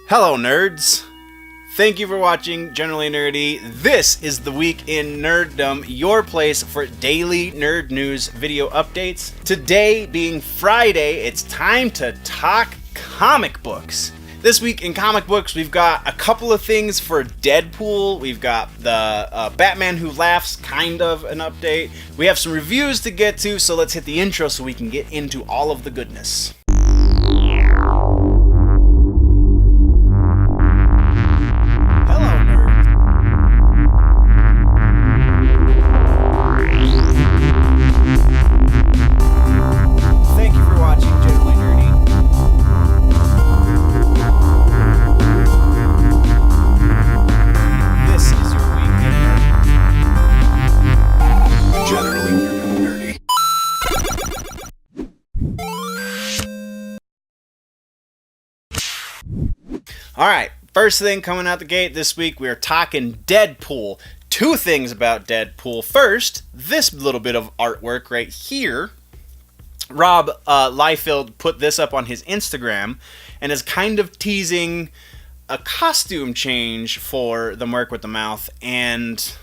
Hello nerds! Thank you for watching Generally Nerdy. This is the week in Nerdom, your place for daily nerd news video updates. Today being Friday, it's time to talk comic books. This week in comic books, we've got a couple of things for Deadpool. We've got the Batman Who Laughs, kind of an update. We have some reviews to get to, so let's hit the intro so we can get into all of the goodness. Alright, first thing coming out the gate this week, we are talking Deadpool. Two things about Deadpool. First, this little bit of artwork right here. Rob Liefeld put this up on his Instagram and is kind of teasing a costume change for the Merc with the Mouth. And,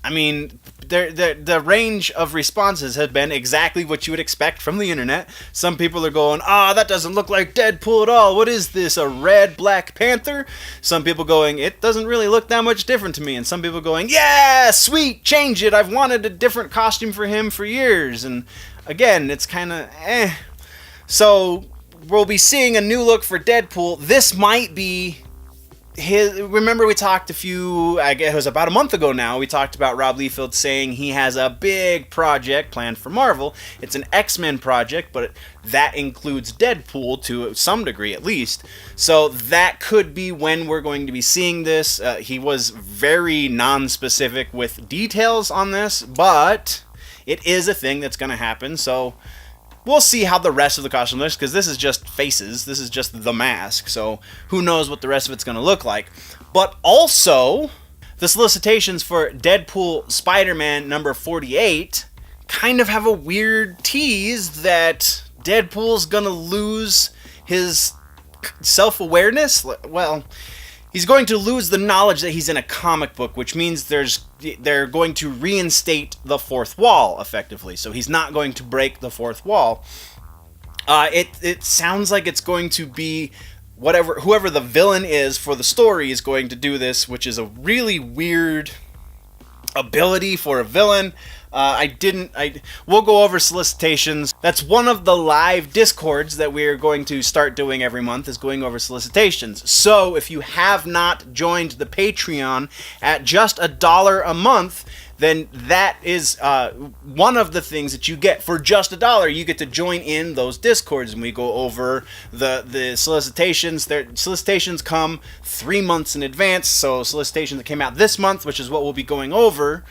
I mean, the range of responses have been exactly what you would expect from the internet. Some people are going, that doesn't look like Deadpool at all. What is this, a red Black Panther? Some people going, it doesn't really look that much different to me. And some people going, yeah, sweet, change it. I've wanted a different costume for him for years. And again, it's kind of So we'll be seeing a new look for Deadpool. This might be remember we talked it was about a month ago now, we talked about Rob Liefeld saying he has a big project planned for Marvel. It's an X-Men project, but that includes Deadpool to some degree at least. So that could be when we're going to be seeing this. He was very non-specific with details on this, but it is a thing that's going to happen, so we'll see how the rest of the costume looks, because this is just faces. This is just the mask, so who knows what the rest of it's going to look like. But also, the solicitations for Deadpool Spider-Man number 48 kind of have a weird tease that Deadpool's going to lose his self-awareness. Well, he's going to lose the knowledge that he's in a comic book, which means they're going to reinstate the fourth wall, effectively. So he's not going to break the fourth wall. It sounds like it's going to be whoever the villain is for the story is going to do this, which is a really weird ability for a villain. We'll go over solicitations. That's one of the live discords that we're going to start doing every month, is going over solicitations. So if you have not joined the Patreon at just $1 a month, then that is one of the things that you get. For just $1, you get to join in those discords, and we go over the solicitations. Solicitations come 3 months in advance, so solicitations that came out this month, which is what we'll be going over,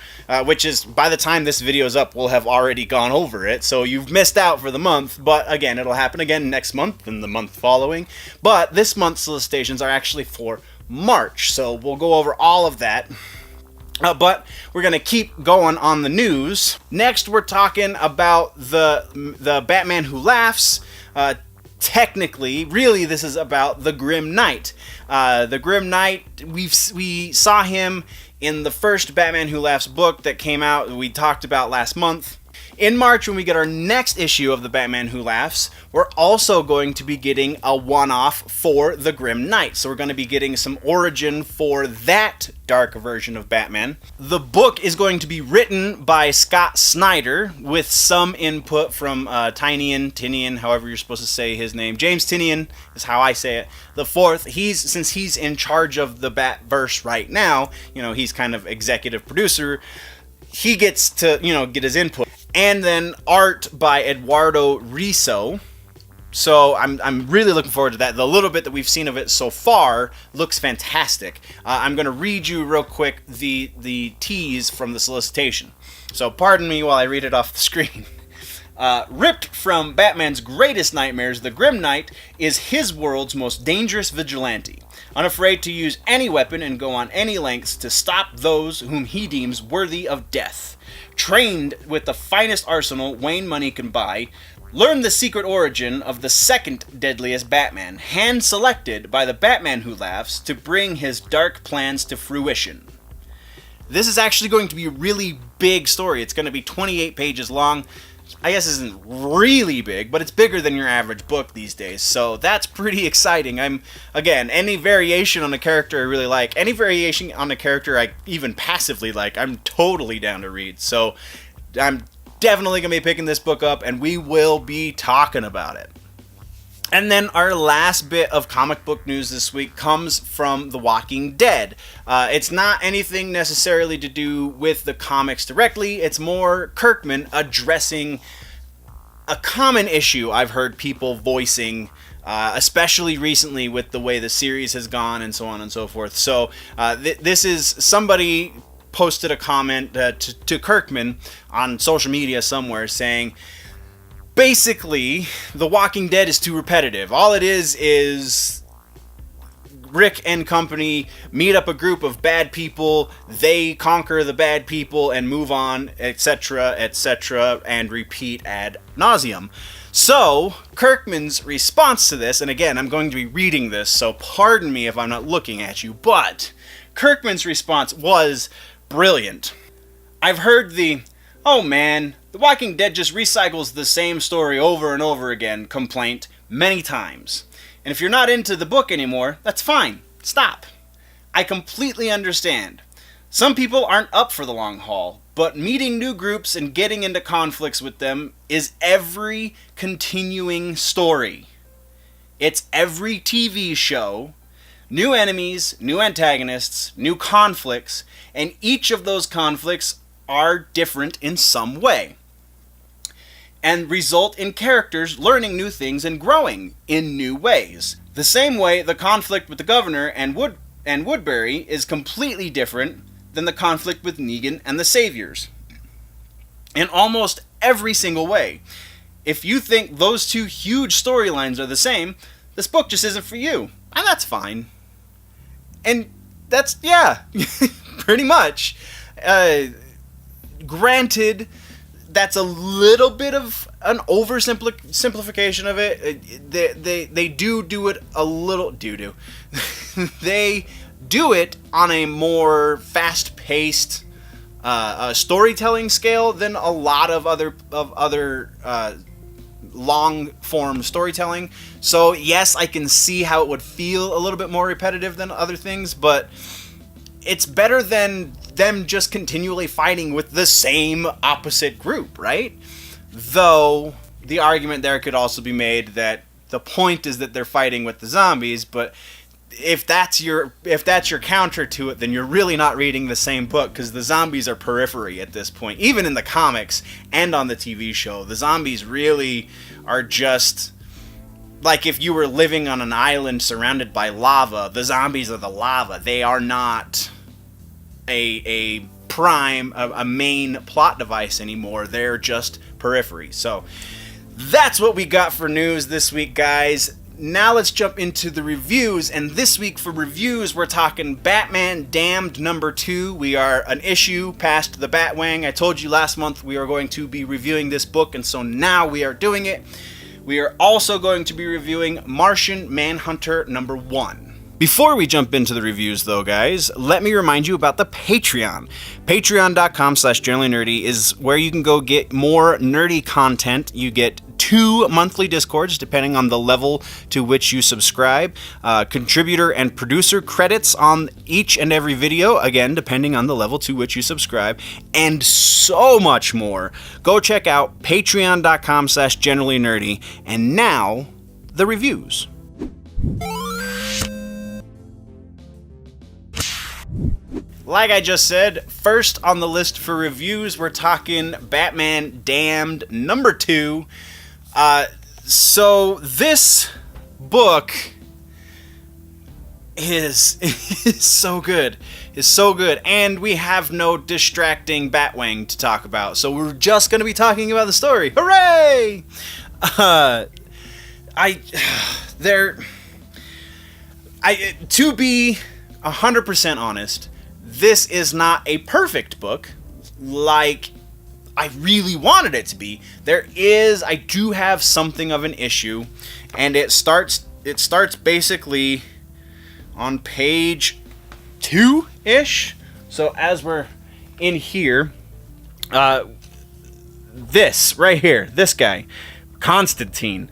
which is, by the time this video is up, we'll have already gone over it, so you've missed out for the month. But again, it'll happen again next month and the month following. But this month's solicitations are actually for March, so we'll go over all of that. But we're going to keep going on the news. Next, we're talking about the Batman Who Laughs. Technically, really, this is about the Grim Knight. The Grim Knight, we saw him in the first Batman Who Laughs book that came out, we talked about last month. In March, when we get our next issue of the Batman Who Laughs, we're also going to be getting a one-off for the Grim Knight. So we're going to be getting some origin for that dark version of Batman. The book is going to be written by Scott Snyder with some input from Tynion, however you're supposed to say his name. James Tynion is how I say it. The fourth, since he's in charge of the Batverse right now, he's kind of executive producer, he gets to, get his input. And then art by Eduardo Risso. So I'm really looking forward to that. The little bit that we've seen of it so far looks fantastic. I'm going to read you real quick the tease from the solicitation. So pardon me while I read it off the screen. Ripped from Batman's greatest nightmares, the Grim Knight is his world's most dangerous vigilante. Unafraid to use any weapon and go on any lengths to stop those whom he deems worthy of death. Trained with the finest arsenal Wayne money can buy, Learn the secret origin of the second deadliest Batman, hand-selected by the Batman Who Laughs to bring his dark plans to fruition. This is actually going to be a really big story. It's going to be 28 pages long. I guess isn't really big, but it's bigger than your average book these days, so that's pretty exciting. Again, any variation on a character I really like, any variation on a character I even passively like, I'm totally down to read. So I'm definitely going to be picking this book up, and we will be talking about it. And then our last bit of comic book news this week comes from The Walking Dead. It's not anything necessarily to do with the comics directly. It's more Kirkman addressing a common issue I've heard people voicing, especially recently with the way the series has gone and so on and so forth. So this is somebody posted a comment to Kirkman on social media somewhere saying, basically, The Walking Dead is too repetitive. All it is Rick and company meet up a group of bad people, they conquer the bad people and move on, etc., etc., and repeat ad nauseum. So, Kirkman's response to this, and again, I'm going to be reading this, so pardon me if I'm not looking at you, but Kirkman's response was brilliant. I've heard the, "Oh man, The Walking Dead just recycles the same story over and over again" complaint many times. And if you're not into the book anymore, that's fine. Stop. I completely understand. Some people aren't up for the long haul, but meeting new groups and getting into conflicts with them is every continuing story. It's every TV show. New enemies, new antagonists, new conflicts, and each of those conflicts are different in some way, and result in characters learning new things and growing in new ways. The same way the conflict with the governor and Woodbury is completely different than the conflict with Negan and the Saviors. In almost every single way. If you think those two huge storylines are the same, this book just isn't for you. And that's fine. And that's, yeah, pretty much. Granted, that's a little bit of an oversimplification of it. They do it a little... They do it on a more fast-paced storytelling scale than a lot of other long-form storytelling. So, yes, I can see how it would feel a little bit more repetitive than other things, but it's better than them just continually fighting with the same opposite group, right? Though the argument there could also be made that the point is that they're fighting with the zombies, but if that's your counter to it, then you're really not reading the same book, because the zombies are periphery at this point. Even in the comics and on the TV show, the zombies really are just like if you were living on an island surrounded by lava. The zombies are the lava. They are not a main plot device anymore. They're just periphery. So that's what we got for news this week, guys. Now let's jump into the reviews, and this week for reviews we're talking Batman Damned #2. We are an issue past the Batwang. I told you last month we are going to be reviewing this book, and so now we are doing it. We are also going to be reviewing Martian Manhunter #1. Before we jump into the reviews, though, guys, let me remind you about the Patreon. Patreon.com/generallynerdy is where you can go get more nerdy content. You get 2 monthly Discords, depending on the level to which you subscribe. Contributor and producer credits on each and every video, again, depending on the level to which you subscribe. And so much more. Go check out patreon.com/generallynerdy. And now, the reviews. Like I just said, first on the list for reviews, we're talking Batman Damned #2. So this book is so good. Is so good. And we have no distracting Batwang to talk about. So we're just going to be talking about the story. Hooray! To be 100% honest, this is not a perfect book like I really wanted it to be. I do have something of an issue, and it starts basically on page 2-ish. So as we're in here, this right here, this guy, Constantine,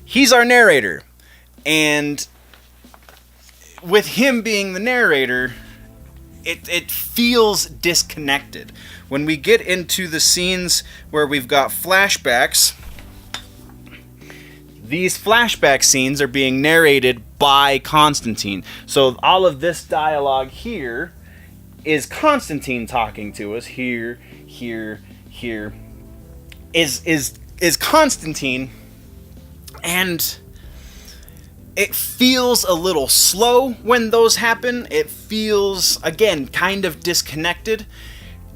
he's our narrator, and with him being the narrator, it feels disconnected. When we get into the scenes where we've got flashbacks, these flashback scenes are being narrated by Constantine. So all of this dialogue here is Constantine talking to us. Here is Constantine, and it feels a little slow when those happen. It feels, again, kind of disconnected.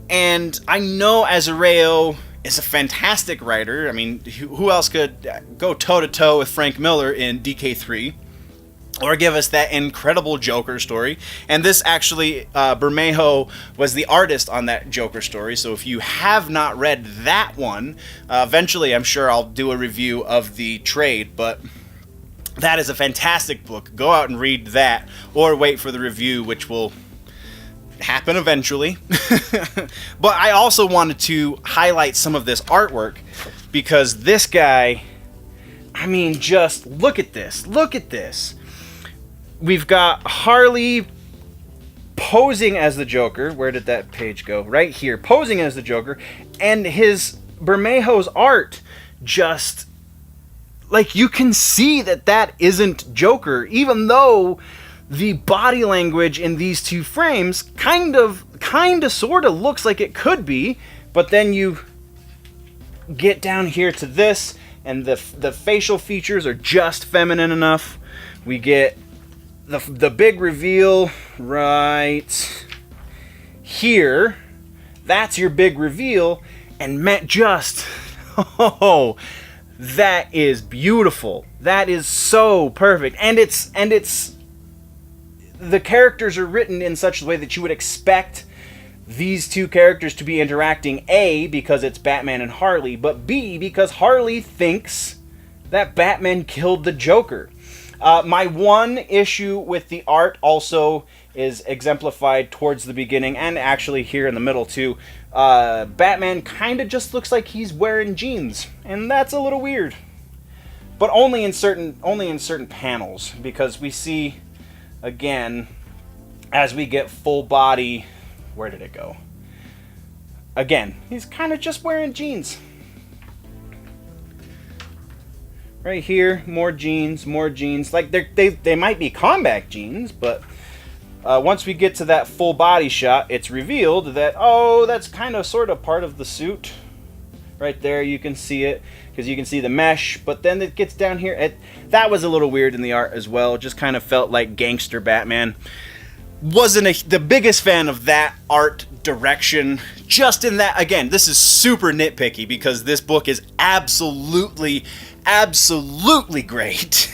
And I know Azzarello is a fantastic writer. I mean, who else could go toe-to-toe with Frank Miller in DK3? Or give us that incredible Joker story. And this actually, Bermejo was the artist on that Joker story. So if you have not read that one, eventually I'm sure I'll do a review of the trade. But that is a fantastic book. Go out and read that, or wait for the review, which will happen eventually. But I also wanted to highlight some of this artwork, because this guy, I mean, just look at this. Look at this. We've got Harley posing as the Joker. Where did that page go? Right here. Posing as the Joker. And his Bermejo's art, just like, you can see that isn't Joker, even though the body language in these two frames kind of sort of looks like it could be. But then you get down here to this, and the facial features are just feminine enough. We get the big reveal right here. That's your big reveal, and Matt just, oh, that is beautiful. That is so perfect, and it's the characters are written in such a way that you would expect these two characters to be interacting, A, because it's Batman and Harley, but B, because Harley thinks that Batman killed the Joker. My one issue with the art also is exemplified towards the beginning, and actually here in the middle too. Batman kind of just looks like he's wearing jeans, and that's a little weird. But only in certain panels, because we see, again, as we get full body, where did it go? Again, he's kind of just wearing jeans. Right here, more jeans. Like, they might be combat jeans, but once we get to that full body shot, it's revealed that, oh, that's kind of sort of part of the suit. Right there, you can see it, because you can see the mesh, but then it gets down here. That was a little weird in the art as well. It just kind of felt like gangster Batman. Wasn't the biggest fan of that art direction. Just in that, again, this is super nitpicky, because this book is absolutely great.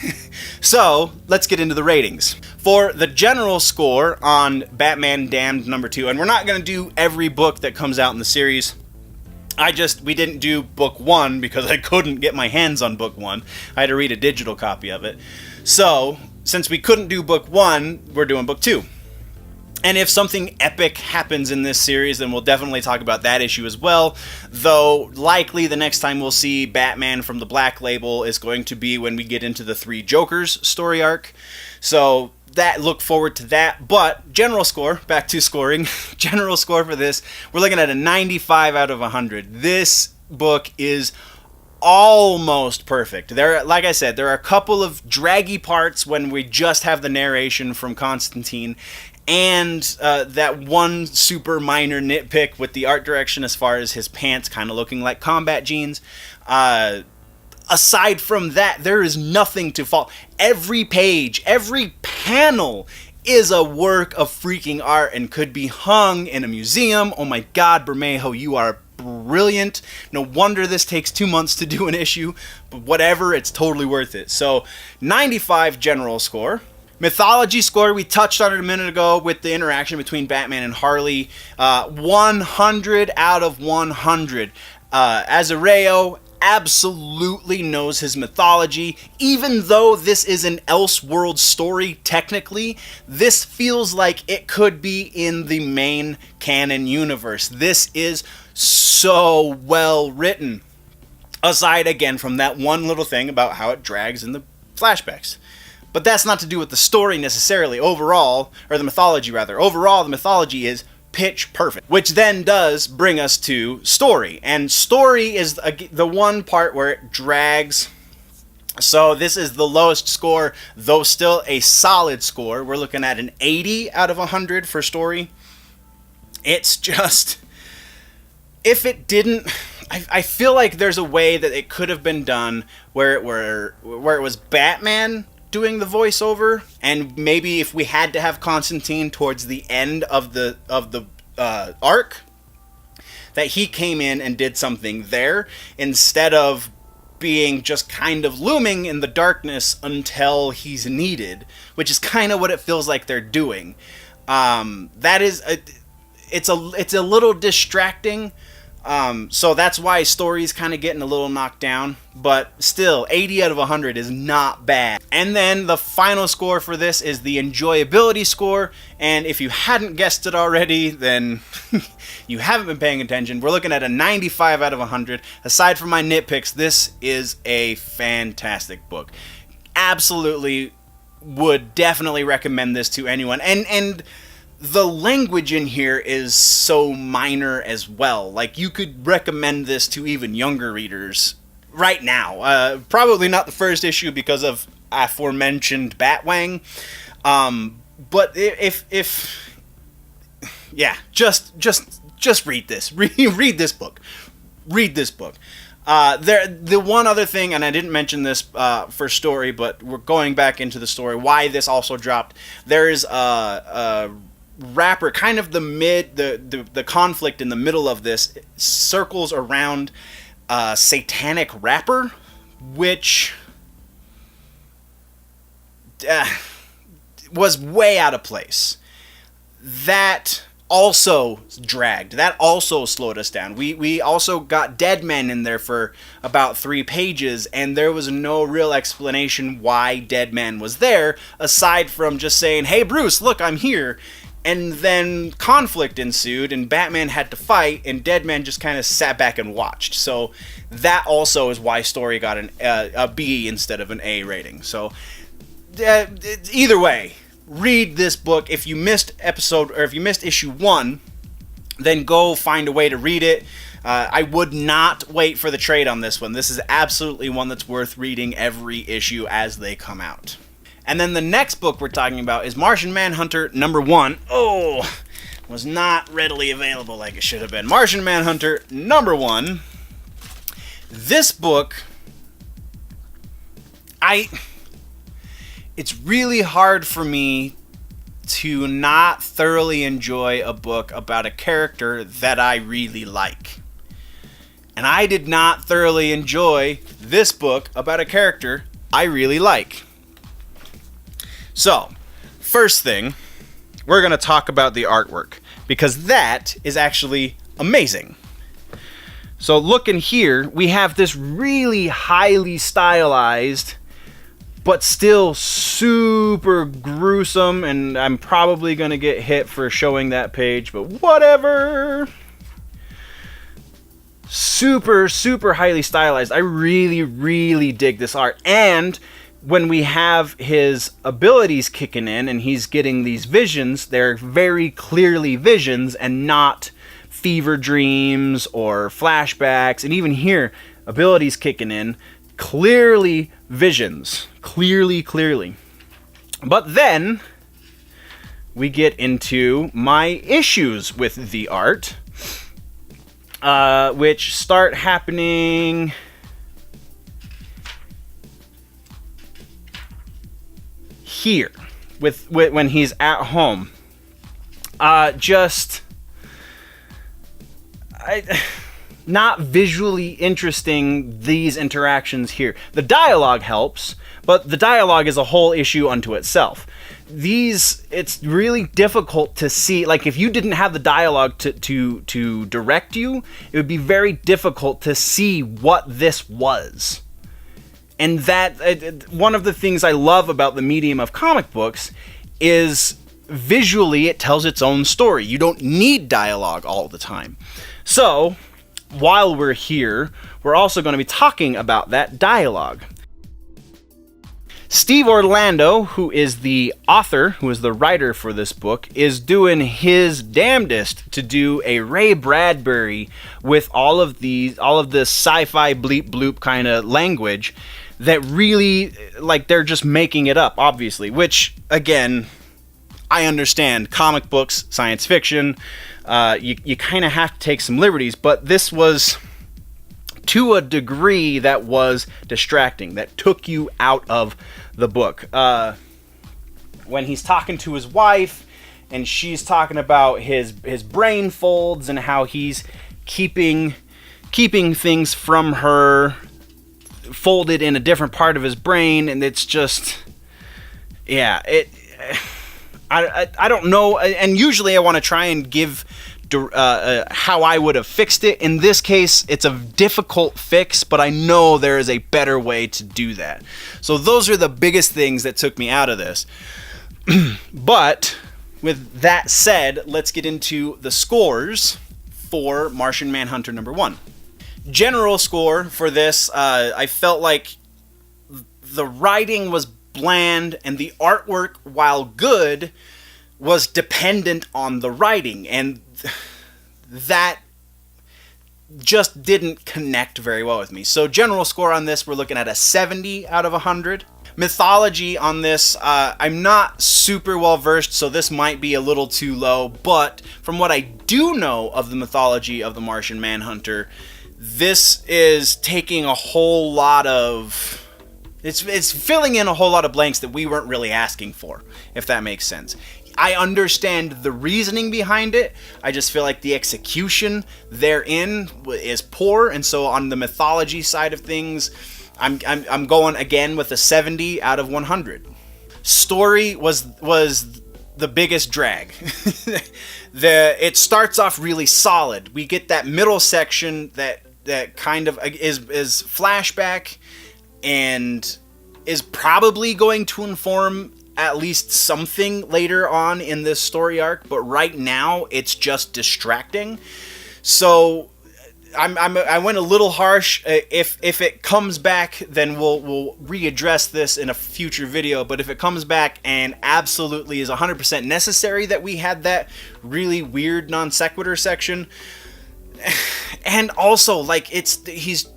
So let's get into the ratings. For the general score on Batman Damned #2, and we're not going to do every book that comes out in the series. We didn't do book 1 because I couldn't get my hands on book 1. I had to read a digital copy of it. So, since we couldn't do book 1, we're doing book 2. And if something epic happens in this series, then we'll definitely talk about that issue as well. Though, likely the next time we'll see Batman from the Black Label is going to be when we get into the 3 Jokers story arc. So, look forward to that. But, general score, back to scoring. General score for this, we're looking at a 95 out of 100. This book is almost perfect. Like I said, there are a couple of draggy parts when we just have the narration from Constantine, and that one super minor nitpick with the art direction as far as his pants kind of looking like combat jeans. Aside from that, there is nothing to fault. Every page, every panel is a work of freaking art and could be hung in a museum. Oh my God, Bermejo, you are brilliant. No wonder this takes 2 months to do an issue, but whatever, it's totally worth it. So 95 general score. Mythology score, we touched on it a minute ago with the interaction between Batman and Harley. 100 out of 100. Azareo absolutely knows his mythology. Even though this is an Elseworld story, technically, this feels like it could be in the main canon universe. This is so well written. Aside, again, from that one little thing about how it drags in the flashbacks. But that's not to do with the story necessarily. Overall, or the mythology rather. Overall, the mythology is pitch perfect. Which then does bring us to story. And story is the one part where it drags. So this is the lowest score, though still a solid score. We're looking at an 80 out of 100 for story. It's just... If it didn't... I feel like there's a way that it could have been done where it was Batman doing the voiceover, and maybe if we had to have Constantine towards the end of the arc, that he came in and did something there instead of being just kind of looming in the darkness until he's needed, which is kind of what it feels like they're doing. It's a little distracting. So that's why story's kind of getting a little knocked down, but still, 80 out of 100 is not bad. And then the final score for this is the enjoyability score, and if you hadn't guessed it already, then you haven't been paying attention. We're looking at a 95 out of 100. Aside from my nitpicks, this is a fantastic book. Absolutely would definitely recommend this to anyone, and the language in here is so minor as well. Like, you could recommend this to even younger readers right now. Probably not the first issue because of aforementioned Batwang. But if yeah, just read this. Read this book. Read this book. The one other thing, and I didn't mention this for story, but we're going back into the story, why this also dropped. There's a wrapper, kind of the conflict in the middle of this circles around satanic wrapper, which was way out of place. That also dragged. That also slowed us down. We also got dead men in there for about 3 pages, and there was no real explanation why dead man was there, aside from just saying, "Hey Bruce, look, I'm here." And then conflict ensued, and Batman had to fight, and Deadman just kind of sat back and watched. So that also is why story got a B instead of an A rating. So either way, read this book. If you missed issue 1, then go find a way to read it. I would not wait for the trade on this one. This is absolutely one that's worth reading every issue as they come out. And then the next book we're talking about is Martian Manhunter #1. Oh, was not readily available like it should have been. Martian Manhunter #1. This book, it's really hard for me to not thoroughly enjoy a book about a character that I really like. And I did not thoroughly enjoy this book about a character I really like. So, first thing, we're going to talk about the artwork, because that is actually amazing. So looking here, we have this really highly stylized, but still super gruesome, and I'm probably going to get hit for showing that page, but whatever. Super, super highly stylized. I really, really dig this art. And when we have his abilities kicking in and he's getting these visions, they're very clearly visions and not fever dreams or flashbacks. And even here, abilities kicking in, clearly visions. Clearly. But then we get into my issues with the art, which start happening here with when he's at home. not visually interesting, these interactions here. The dialogue helps, but the dialogue is a whole issue unto itself. It's really difficult to see, like if you didn't have the dialogue to direct you, it would be very difficult to see what this was. And that, one of the things I love about the medium of comic books is visually it tells its own story. You don't need dialogue all the time. So, while we're here, we're also going to be talking about that dialogue. Steve Orlando, who is the author, who is the writer for this book, is doing his damnedest to do a Ray Bradbury with all of this sci-fi bleep bloop kind of language that really, like, they're just making it up, obviously, which, again, I understand. Comic books, science fiction, you kind of have to take some liberties, but this was to a degree that was distracting, that took you out of the book. When he's talking to his wife, and she's talking about his brain folds and how he's keeping things from her folded in a different part of his brain, and it's just, yeah, I don't know, and usually I want to try and give how I would have fixed it. In this case, it's a difficult fix, but I know there is a better way to do that. So those are the biggest things that took me out of this. But with that said, let's get into the scores for Martian Manhunter #1. General score for this, I felt like the writing was bland and the artwork, while good, was dependent on the writing, and that just didn't connect very well with me. So general score on this, we're looking at a 70 out of 100. Mythology on this, I'm not super well versed, so this might be a little too low, but from what I do know of the mythology of the Martian Manhunter, this is taking a whole lot of... It's filling in a whole lot of blanks that we weren't really asking for, if that makes sense. I understand the reasoning behind it. I just feel like the execution therein is poor, and so on the mythology side of things, I'm going again with a 70 out of 100. Story was the biggest drag. It starts off really solid. We get that middle section that kind of is flashback and is probably going to inform at least something later on in this story arc, but right now it's just distracting. So I went a little harsh. If it comes back, then we'll readdress this in a future video. But if it comes back and absolutely is 100% necessary that we had that really weird non sequitur section, and also like he's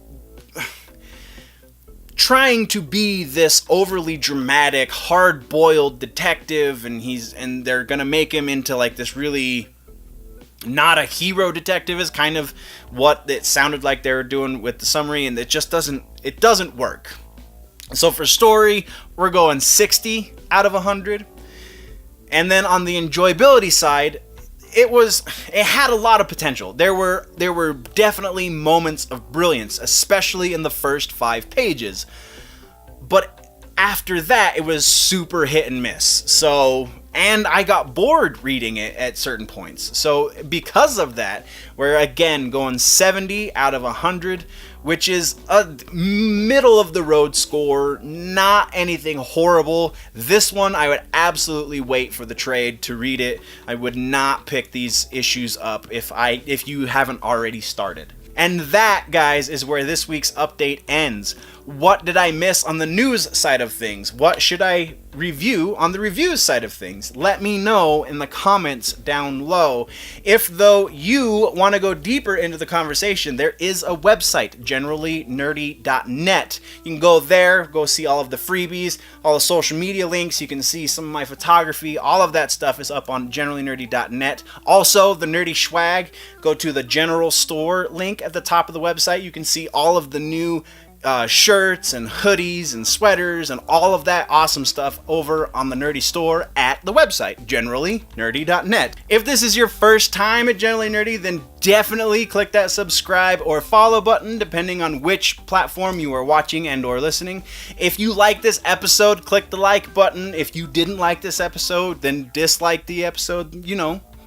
trying to be this overly dramatic, hard-boiled detective, and they're gonna make him into like this really not a hero detective, is kind of what it sounded like they were doing with the summary, and it doesn't work. So for story, we're going 60 out of 100. And then on the enjoyability side, it had a lot of potential. There were definitely moments of brilliance, especially in the first 5 pages. But after that, it was super hit and miss. So, and I got bored reading it at certain points. So because of that, we're again going 70 out of 100, which is a middle of the road score, not anything horrible. This one, I would absolutely wait for the trade to read it. I would not pick these issues up if you haven't already started. And that, guys, is where this week's update ends. What did I miss on the news side of things? What should I review on the reviews side of things? Let me know in the comments down low. If, though, you want to go deeper into the conversation, there is a website, generallynerdy.net. You can go there, go see all of the freebies, all the social media links. You can see some of my photography. All of that stuff is up on generallynerdy.net. Also, the nerdy swag, go to the general store link at the top of the website. You can see all of the new shirts and hoodies and sweaters and all of that awesome stuff over on the Nerdy store at the website, generallynerdy.net. If this is your first time at Generally Nerdy, then definitely click that subscribe or follow button depending on which platform you are watching and or listening. If you like this episode, click the like button. If you didn't like this episode, then dislike the episode,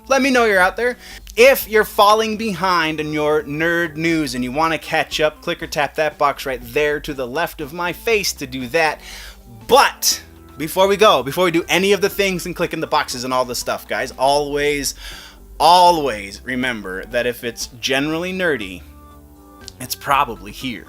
let me know you're out there. If you're falling behind in your nerd news and you want to catch up, click or tap that box right there to the left of my face to do that. But before we do any of the things and clicking the boxes and all this stuff, guys, always remember that if it's generally nerdy, it's probably here.